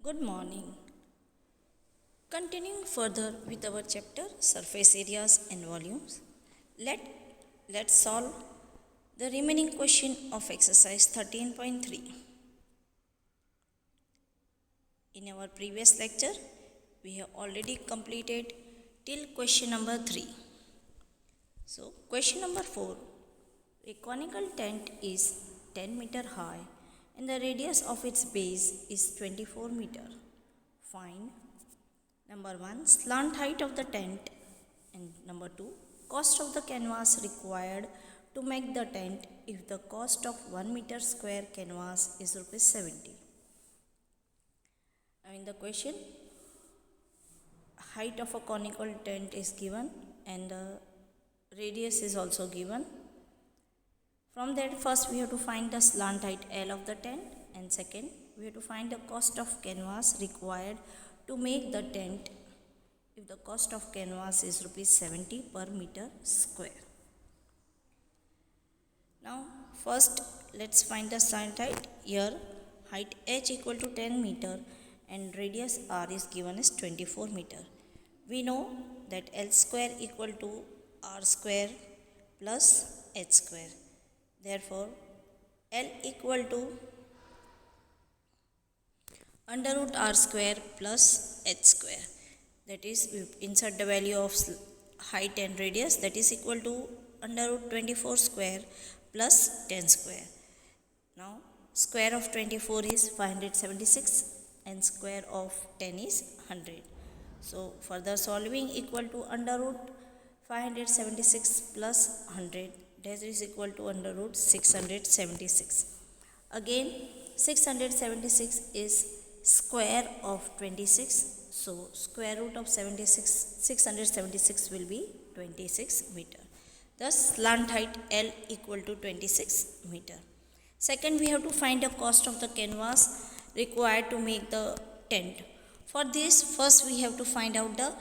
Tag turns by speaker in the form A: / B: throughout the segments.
A: Good morning. Continuing further with our chapter surface areas and volumes, let, let's solve the remaining question of exercise 13.3. In our previous lecture, we have already completed till question number 3. So, question number 4. A conical tent is 10 meter high and the radius of its base is 24 meter. Find number 1 slant height of the tent and number 2 cost of the canvas required to make the tent if the cost of 1 meter square canvas is rupees 70. Now in the question, height of a conical tent is given and the radius is also given. From that, first we have to find the slant height L of the tent, and second we have to find the cost of canvas required to make the tent if the cost of canvas is rupees 70 per meter square. Now first let's find the slant height. Here height h equal to 10 meter and radius r is given as 24 meter. We know that L square equal to r square plus h square. Therefore, L equal to under root r square plus h square. That is, we insert the value of height and radius, that is equal to under root 24 square plus 10 square. Now, square of 24 is 576 and square of 10 is 100. So, further solving equal to under root 576 plus 100, that is equal to under root 676. Again 676 is square of 26. So square root of 676 will be 26 meter. Thus slant height L equal to 26 meter. Second, we have to find the cost of the canvas required to make the tent. For this, first we have to find out the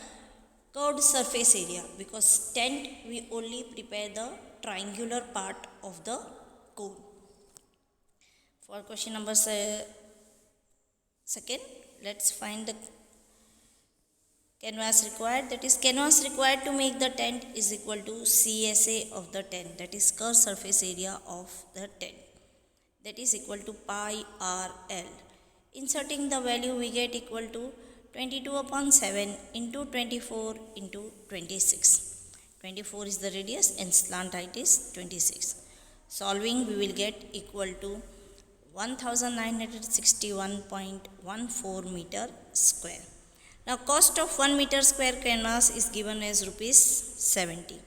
A: curved surface area, because tent we only prepare the triangular part of the cone. For question number second, let's find the canvas required. That is, canvas required to make the tent is equal to CSA of the tent, that is curved surface area of the tent, that is equal to pi RL. Inserting the value, we get equal to 22 upon 7 into 24 into 26. 24 is the radius and slant height is 26. Solving, we will get equal to 1961.14 meter square. Now cost of 1 meter square canvas is given as rupees 70.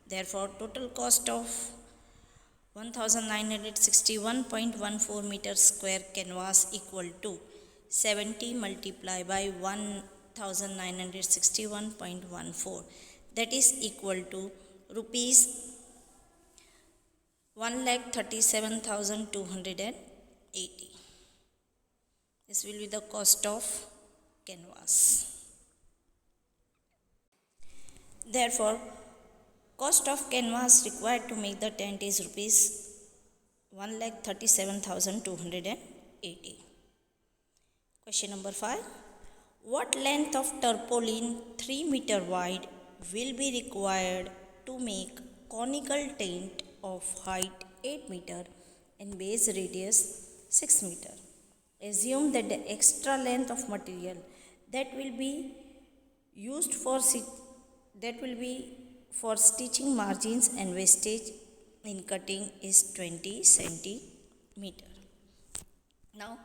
A: Therefore total cost of 1961.14 meter square canvas equal to 70 multiplied by 1961.14, that is equal to rupees 1,37,280. This will be the cost of canvas. Therefore, cost of canvas required to make the tent is rupees 1,37,280. Question number 5. What length of tarpaulin 3 meter wide will be required to make conical tent of height 8 meter and base radius 6 meter? Assume that the extra length of material that will be used for stitching margins and wastage in cutting is 20 centimeter. Now,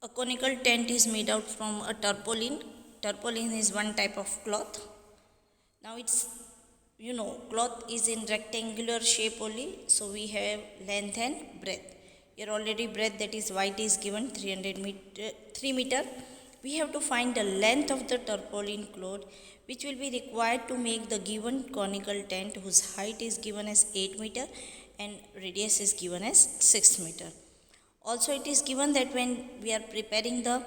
A: a conical tent is made out from a tarpaulin. Tarpaulin is one type of cloth. Now it's, cloth is in rectangular shape only, so we have length and breadth. Here already breadth, that is white, is given 3 meter. We have to find the length of the tarpaulin cloth which will be required to make the given conical tent, whose height is given as 8 meter and radius is given as 6 meter. Also it is given that when we are preparing the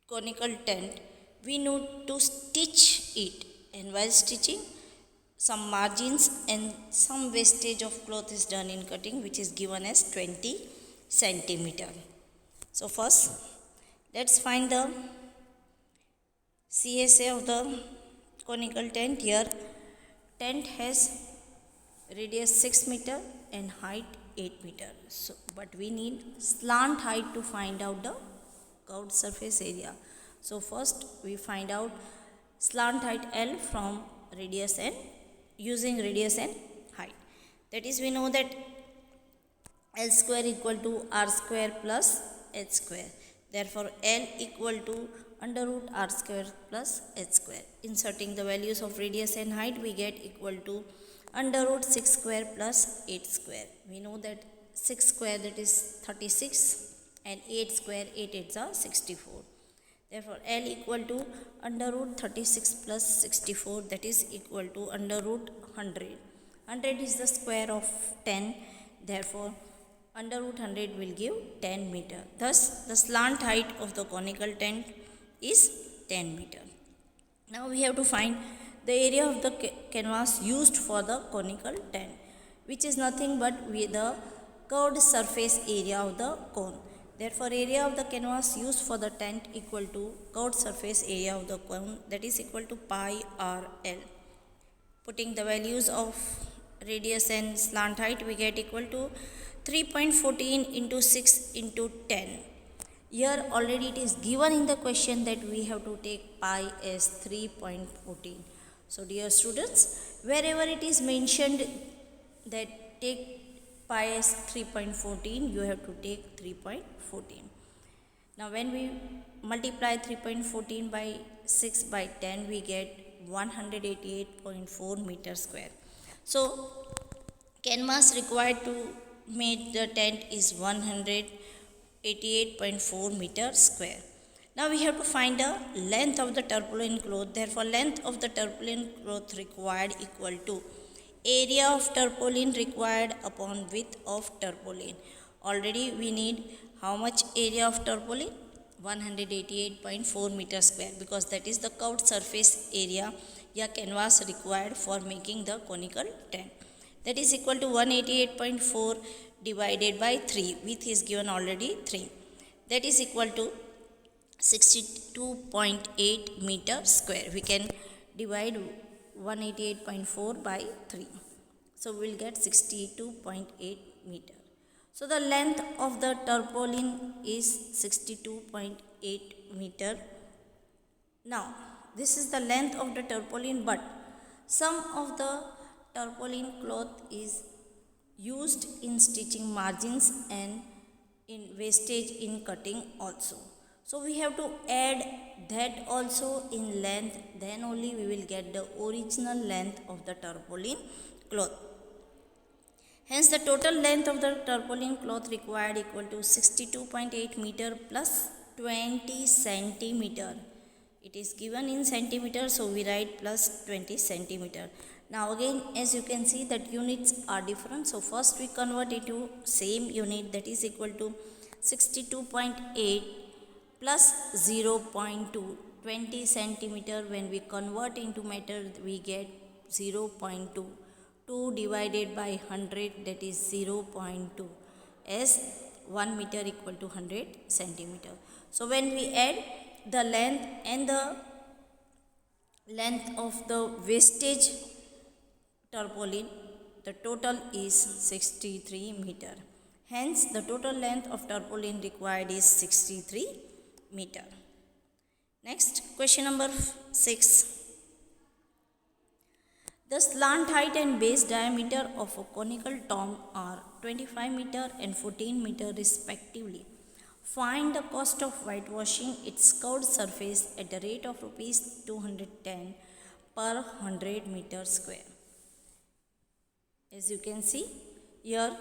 A: conical tent, we need to stitch it, and while stitching, some margins and some wastage of cloth is done in cutting, which is given as 20 centimeter. So first let's find the CSA of the conical tent. Here tent has radius 6 meter and height 8 meter. So but we need slant height to find out the curved surface area. So first we find out slant height L from radius and using radius and height. That is, we know that L square equal to R square plus H square. Therefore L equal to under root R square plus H square. Inserting the values of radius and height, we get equal to under root 6 square plus 8 square. We know that 6 square, that is 36, and 8 square, 8 8s are 64. Therefore L equal to under root 36 plus 64, that is equal to under root 100. 100 is the square of 10. Therefore under root 100 will give 10 meter. Thus the slant height of the conical tent is 10 meter. Now we have to find the area of the canvas used for the conical tent, which is nothing but the curved surface area of the cone. Therefore area of the canvas used for the tent equal to curved surface area of the cone, that is equal to pi r L. Putting the values of radius and slant height, we get equal to 3.14 into 6 into 10. Here already it is given in the question that we have to take pi as 3.14. So dear students, wherever it is mentioned that take pi as 3.14, you have to take 3.14. Now when we multiply 3.14 by 6 by 10, we get 188.4 meter square. So canvas required to make the tent is 188.4 meter square. Now we have to find the length of the tarpaulin cloth. Therefore length of the tarpaulin cloth required equal to area of tarpaulin required upon width of tarpaulin. Already we need how much area of tarpaulin? 188.4 meter square, because that is the curved surface area canvas required for making the conical tent. That is equal to 188.4 divided by 3. Width is given already 3. That is equal to 62.8 meter square. We can divide 188.4 by 3. So we will get 62.8 meter. So the length of the tarpaulin is 62.8 meter. Now this is the length of the tarpaulin, but some of the tarpaulin cloth is used in stitching margins and in wastage in cutting also. So we have to add that also in length, then only we will get the original length of the tarpaulin cloth. Hence the total length of the tarpaulin cloth required equal to 62.8 meter plus 20 centimeter. It is given in centimeter, so we write plus 20 centimeter. Now again, as you can see that units are different. So first we convert it to same unit, that is equal to 62.8 plus 0.2. 20 centimeter, when we convert into meter, we get 0.2. 2 divided by 100, that is 0.2, as 1 meter equal to 100 centimeter. So when we add the length and the length of the wastage tarpaulin, the total is 63 meter. Hence the total length of tarpaulin required is 63 meter. Next, question number 6. The slant height and base diameter of a conical tomb are 25 meter and 14 meter respectively. Find the cost of whitewashing its curved surface at the rate of rupees 210 per 100 meter square. As you can see here,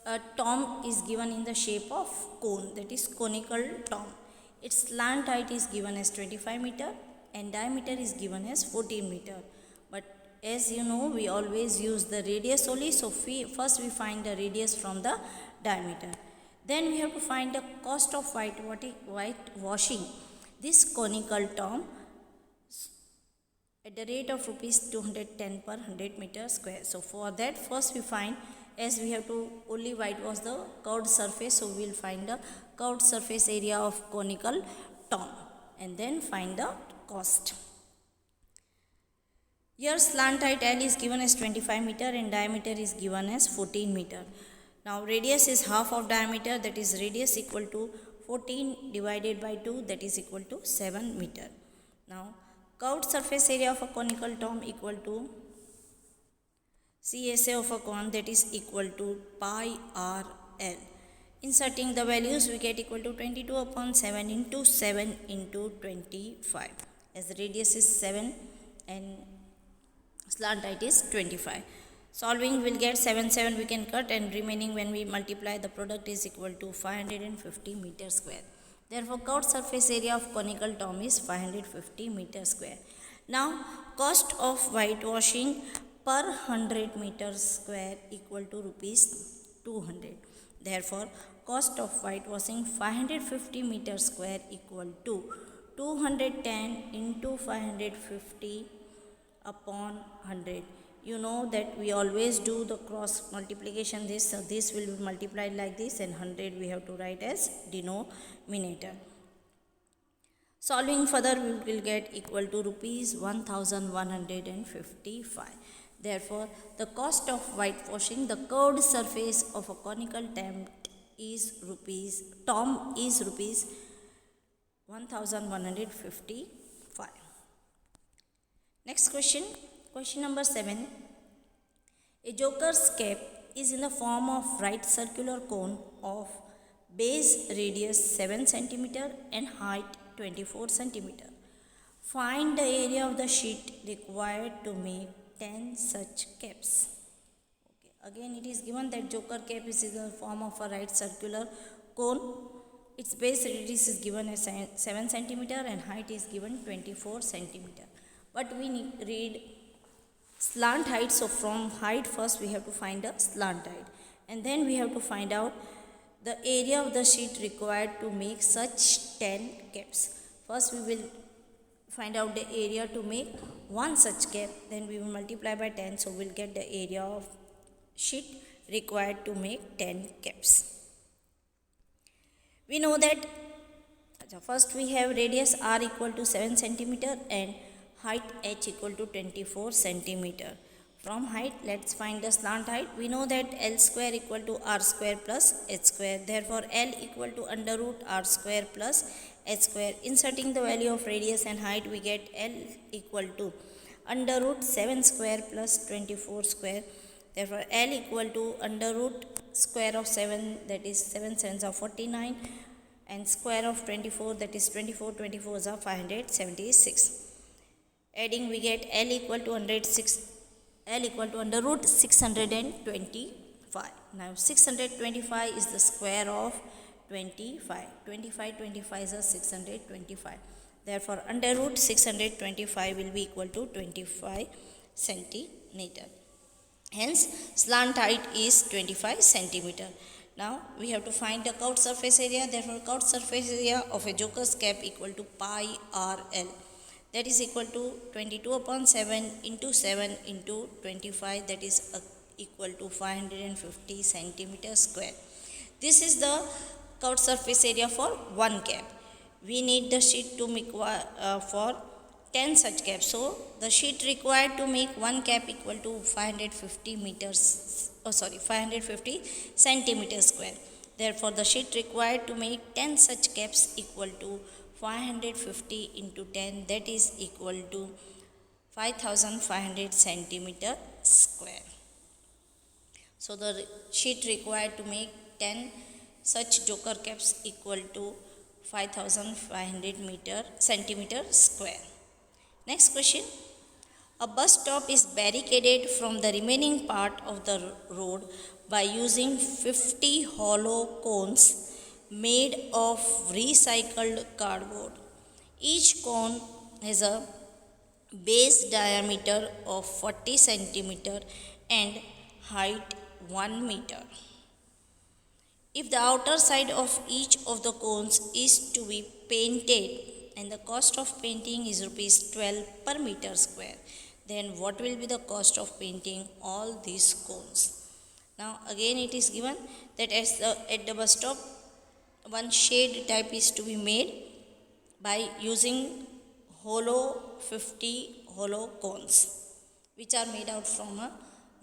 A: a tomb is given in the shape of cone, that is conical tomb. Its slant height is given as 25 meter and diameter is given as 14 meter. But as you know, we always use the radius only. So first we find the radius from the diameter. Then we have to find the cost of whitewashing this conical tomb at the rate of rupees 210 per 100 meter square. So for that, first we find as we have to only whitewash the curved surface, so we will find the curved surface area of conical tomb and then find the cost. Here slant height L is given as 25 meter and diameter is given as 14 meter. Now radius is half of diameter, that is radius equal to 14 divided by 2, that is equal to 7 meter. Now curved surface area of a conical tomb equal to CSA of a cone, that is equal to pi r L. Inserting the values, we get equal to 22 upon 7 into 7 into 25, as the radius is 7 and slant height is 25. Solving, will get 7 we can cut, and remaining when we multiply the product is equal to 550 meter square. Therefore curved surface area of conical tomb is 550 meter square. Now cost of whitewashing per 100 meter square equal to rupees 200. Therefore cost of whitewashing 550 meter square equal to 210 into 550 upon 100. You know that we always do the cross multiplication this, so this will be multiplied like this, and 100 we have to write as denominator. Solving further, we will get equal to rupees 1155. Therefore the cost of whitewashing the curved surface of a conical tomb is rupees 1155. Next question, question number 7. A joker's cap is in the form of right circular cone of base radius 7 cm and height 24 cm. Find the area of the sheet required to make 10 such caps. Okay. Again it is given that joker cap is in the form of a right circular cone. Its base radius is given as 7 cm and height is given 24 cm. But we read slant height, so from height first we have to find the slant height, and then we have to find out the area of the sheet required to make such 10 caps. First we will find out the area to make one such cap, then we will multiply by 10, so we'll get the area of sheet required to make 10 caps. We know that first we have radius r equal to 7 cm and height h equal to 24 cm. From height, let's find the slant height. We know that L square equal to r square plus h square. Therefore L equal to under root r square plus h square. Inserting the value of radius and height, we get L equal to under root 7 square plus 24 square. Therefore L equal to under root square of 7, that is 7 sevens are 49, and square of 24, that is 24 24s are 576. Adding, we get L equal to under root 625. Now 625 is the square of 25. 25 is 625. Therefore under root 625 will be equal to 25 centimeter. Hence slant height is 25 centimeter. Now we have to find the curved surface area. Therefore curved surface area of a joker's cap equal to pi r L. That is equal to 22 upon 7 into 7 into 25, that is equal to 550 centimeter square. This is the curved surface area for one cap. We need the sheet to make for 10 such caps. So the sheet required to make one cap equal to 550 centimeter square. Therefore the sheet required to make 10 such caps equal to 550 into 10, that is equal to 5500 centimeter square. So the sheet required to make 10 such joker caps equal to 5500 centimeter square. Next question. A bus stop is barricaded from the remaining part of the road by using 50 hollow cones made of recycled cardboard. Each cone has a base diameter of 40 centimeter and height 1 meter. If the outer side of each of the cones is to be painted and the cost of painting is rupees 12 per meter square, then what will be the cost of painting all these cones? Now again it is given that at the bus stop one shade type is to be made by using hollow 50 hollow cones which are made out from a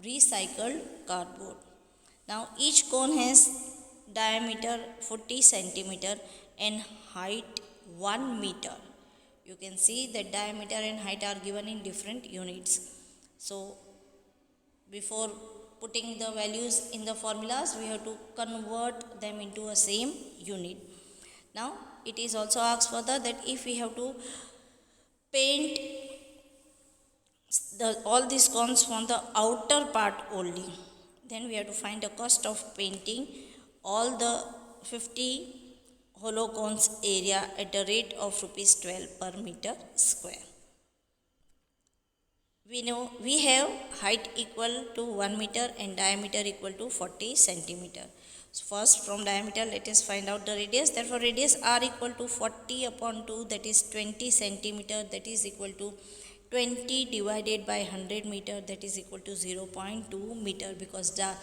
A: recycled cardboard. Now each cone has diameter 40 centimeter and height 1 meter. You can see that diameter and height are given in different units. So before putting the values in the formulas, we have to convert them into a same unit. Now it is also asked further that if we have to paint all these cones from the outer part only, then we have to find the cost of painting all the 50 hollow cones area at the rate of rupees 12 per meter square. We know we have height equal to 1 meter and diameter equal to 40 centimeter. So first from diameter let us find out the radius. Therefore radius r equal to 40 upon 2, that is 20 centimeter, that is equal to 20 divided by 100 meter, that is equal to 0.2 meter, because the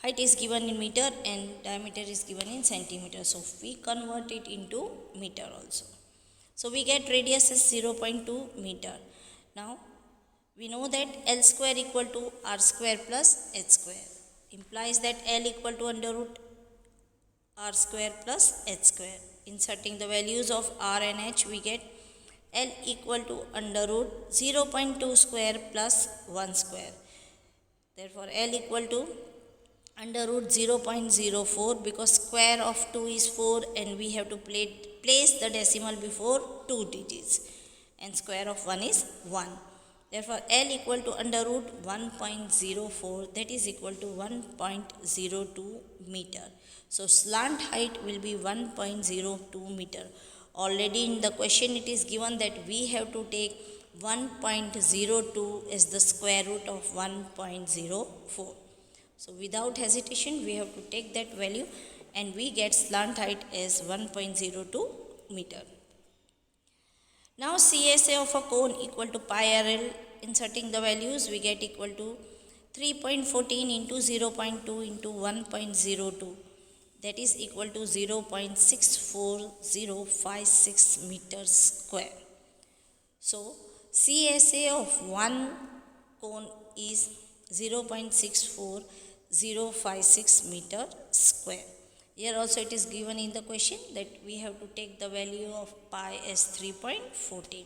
A: height is given in meter and diameter is given in centimeter. So we convert it into meter also. So we get radius as 0.2 meter. Now we know that L square equal to R square plus H square, implies that L equal to under root R square plus H square. Inserting the values of R and H, we get L equal to under root 0.2 square plus 1 square. Therefore L equal to under root 0.04, because square of 2 is 4 and we have to place the decimal before 2 digits, and square of 1 is 1. Therefore L equal to under root 1.04, that is equal to 1.02 meter. So slant height will be 1.02 meter. Already in the question it is given that we have to take 1.02 as the square root of 1.04. So without hesitation we have to take that value and we get slant height as 1.02 meter. Now CSA of a cone equal to pi RL. Inserting the values, we get equal to 3.14 into 0.2 into 1.02, that is equal to 0.64056 meters square. So CSA of one cone is 0.64056 meter square. Here also it is given in the question that we have to take the value of pi as 3.14.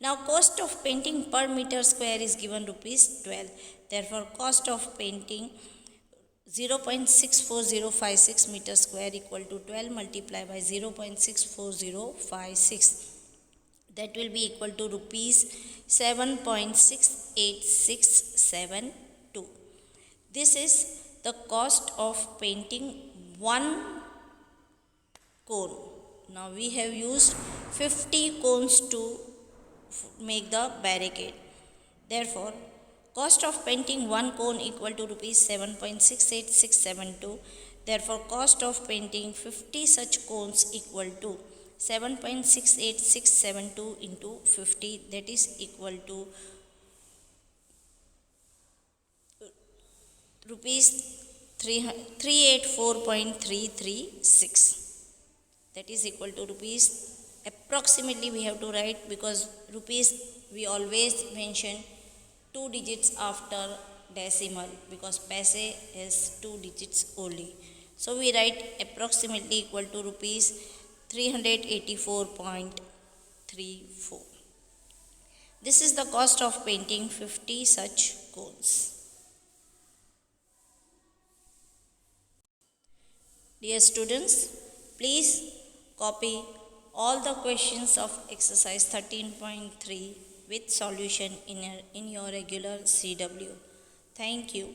A: Now cost of painting per meter square is given rupees 12. Therefore cost of painting 0.64056 meter square equal to 12 multiplied by 0.64056. That will be equal to rupees 7.68672. This is the cost of painting one cone. Now we have used 50 cones to make the barricade. Therefore cost of painting one cone equal to rupees 7.68672. Therefore cost of painting 50 such cones equal to 7.68672 into 50, that is equal to rupees 384.336. That is equal to rupees, approximately we have to write, because rupees we always mention 2 digits after decimal, because paise is 2 digits only. So we write approximately equal to rupees 384.34. This is the cost of painting 50 such cones. Dear students, please copy all the questions of exercise 13.3 with solution in your regular CW. Thank you.